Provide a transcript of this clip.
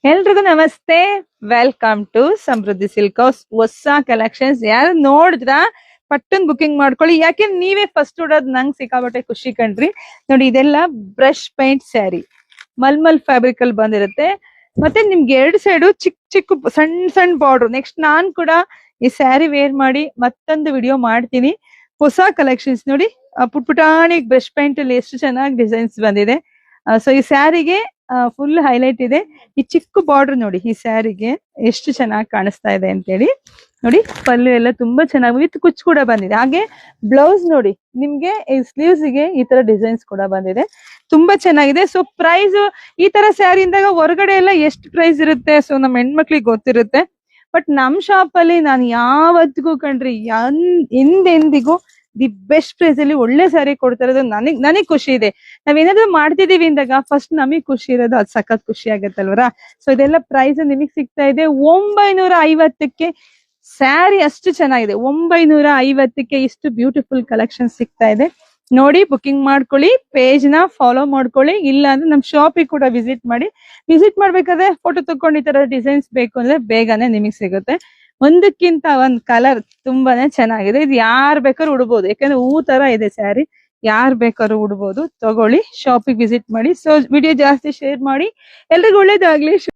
ಎಲ್ರಿಗೂ ನಮಸ್ತೆ, welcome to Samruddhi silk house. ಹೊಸ ಕಲೆಕ್ಷನ್ಸ್ ಯಾರು ನೋಡಿದ್ರ ಪಟ್ಟನ್ ಬುಕಿಂಗ್ ಮಾಡ್ಕೊಳ್ಳಿ. ಯಾಕೆ ನೀವೇ ಫಸ್ಟ್ ನೋಡೋದು ನಂಗೆ ಸಿಕ್ಕಾಬಟ್ಟೆ ಖುಷಿ ಕಣ್ರಿ. ನೋಡಿ, ಇದೆಲ್ಲ brush paint sari, mulmul fabric ಅಲ್ಲಿ ಬಂದಿರುತ್ತೆ. ಮತ್ತೆ ನಿಮ್ಗೆ ಎರಡು ಸೈಡು ಚಿಕ್ಕ ಚಿಕ್ಕ ಸಣ್ಣ ಸಣ್ಣ ಬಾರ್ಡರ್. ನೆಕ್ಸ್ಟ್ ನಾನ್ ಕೂಡ ಈ ಸ್ಯಾರಿ ವೇರ್ ಮಾಡಿ ಮತ್ತೊಂದು ವಿಡಿಯೋ ಮಾಡ್ತೀನಿ. ಹೊಸ ಕಲೆಕ್ಷನ್ಸ್ ನೋಡಿ, ಪುಟ್ಪುಟಾಣಿ ಬ್ರಷ್ ಪೇಂಟ್ ಅಲ್ಲಿ ಎಷ್ಟು ಚೆನ್ನಾಗಿ ಡಿಸೈನ್ಸ್ ಬಂದಿದೆ. ಸೊ ಈ ಸ್ಯಾರಿಗೆ ಫುಲ್ ಹೈಲೈಟ್ ಇದೆ. ಈ ಚಿಕ್ಕ ಬಾರ್ಡರ್ ನೋಡಿ, ಈ ಸ್ಯಾರಿಗೆ ಎಷ್ಟು ಚೆನ್ನಾಗಿ ಕಾಣಿಸ್ತಾ ಇದೆ ಅಂತೇಳಿ. ನೋಡಿ, ಪಲ್ಲು ಎಲ್ಲ ತುಂಬಾ ಚೆನ್ನಾಗಿ ವಿತ್ ಕುಚ್ ಕೂಡ ಬಂದಿದೆ. ಹಾಗೆ ಬ್ಲೌಸ್ ನೋಡಿ, ನಿಮ್ಗೆ ಈ ಸ್ಲೀವ್ಸ್ ಗೆ ಈ ತರ ಡಿಸೈನ್ಸ್ ಕೂಡ ಬಂದಿದೆ, ತುಂಬಾ ಚೆನ್ನಾಗಿದೆ. ಸೊ ಪ್ರೈಸ್ ಈ ತರ ಸ್ಯಾರಿ ಇಂದಾಗ ಹೊರಗಡೆ ಎಲ್ಲ ಎಷ್ಟು ಪ್ರೈಸ್ ಇರುತ್ತೆ, ಸೊ ನಮ್ಮ ಹೆಣ್ಮಕ್ಳಿಗೆ ಗೊತ್ತಿರುತ್ತೆ. ಬಟ್ ನಮ್ ಶಾಪ್ ಅಲ್ಲಿ ನಾನು ಯಾವತ್ತಿಗೂ ಕಣ್ರಿ ಎಂದೆಂದಿಗೂ ದಿ ಬೆಸ್ಟ್ ಪ್ರೈಸ್ ಅಲ್ಲಿ ಒಳ್ಳೆ ಸ್ಯಾರಿ ಕೊಡ್ತಾ ಇರೋದು ನನಗ್ ಖುಷಿ ಇದೆ. ನಾವೇನಾದ್ರೂ ಮಾಡ್ತಿದೀವಿ ಅಂದಾಗ ಫಸ್ಟ್ ನಮಗ್ ಖುಷಿ ಇರೋದು, ಅದು ಸಖತ್ ಖುಷಿ ಆಗತ್ತಲ್ವರ. ಸೊ ಇದೆಲ್ಲ ಪ್ರೈಸ್ ನಿಮಗ್ ಸಿಗ್ತಾ ಇದೆ 950ಕ್ಕೆ. ಸ್ಯಾರಿ ಅಷ್ಟು ಚೆನ್ನಾಗಿದೆ, 950ಕ್ಕೆ ಇಷ್ಟು ಬ್ಯೂಟಿಫುಲ್ ಕಲೆಕ್ಷನ್ ಸಿಗ್ತಾ ಇದೆ. ನೋಡಿ, ಬುಕಿಂಗ್ ಮಾಡ್ಕೊಳ್ಳಿ, ಪೇಜ್ ನ ಫಾಲೋ ಮಾಡ್ಕೊಳ್ಳಿ. ಇಲ್ಲ ಅಂದ್ರೆ ನಮ್ ಶಾಪಿಗೆ ಕೂಡ ವಿಸಿಟ್ ಮಾಡಿ. ವಿಸಿಟ್ ಮಾಡ್ಬೇಕಾದ್ರೆ ಫೋಟೋ ತಕೊಂಡು ಈ ತರ ಡಿಸೈನ್ಸ್ ಬೇಕು ಅಂದ್ರೆ ಬೇಗನೆ ನಿಮಗ್ ಸಿಗುತ್ತೆ. ಒಂದಕ್ಕಿಂತ ಒಂದ್ ಕಲರ್ ತುಂಬಾನೇ ಚೆನ್ನಾಗಿದೆ. ಇದು ಯಾರ್ ಬೇಕಾದ್ರೂ ಉಡ್ಬೋದು, ಯಾಕಂದ್ರೆ ಹೂ ತರ ಇದೆ ಸ್ಯಾರಿ. ಯಾರ್ ಬೇಕಾದ್ರೂ ಉಡ್ಬೋದು. ತಗೊಳ್ಳಿ, ಶಾಪಿಗೆ ವಿಸಿಟ್ ಮಾಡಿ. ಸೊ ವಿಡಿಯೋ ಜಾಸ್ತಿ ಶೇರ್ ಮಾಡಿ. ಎಲ್ರಿಗೂ ಒಳ್ಳೇದಾಗ್ಲಿ.